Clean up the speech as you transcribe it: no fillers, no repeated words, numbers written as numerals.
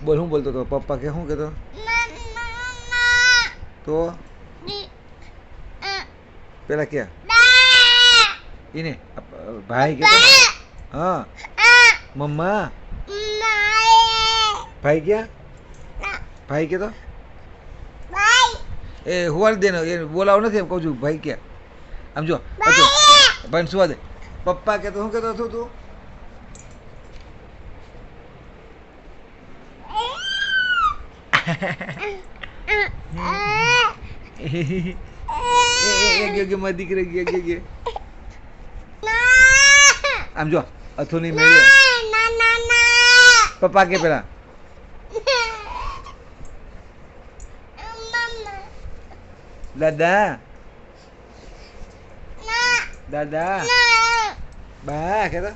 બોલ હું બોલતો તો પપ્પા કે શું કહેતો તો પેલા ક્યાં એને ભાઈ કહેતો હા મમ્મા ભાઈ ક્યાં ભાઈ કહેતો એ હુવાડ દે ને એ બોલાવ નથી એમ કહું છું ભાઈ ક્યાં આમ જો ભાઈ સુવા દે પપ્પા કહેતો શું કહેતો હતું તું મારી દીકરી ગયા આમ જો અથોની મેળે પપ્પા કે પેલા દાદા દાદા બા કહેતા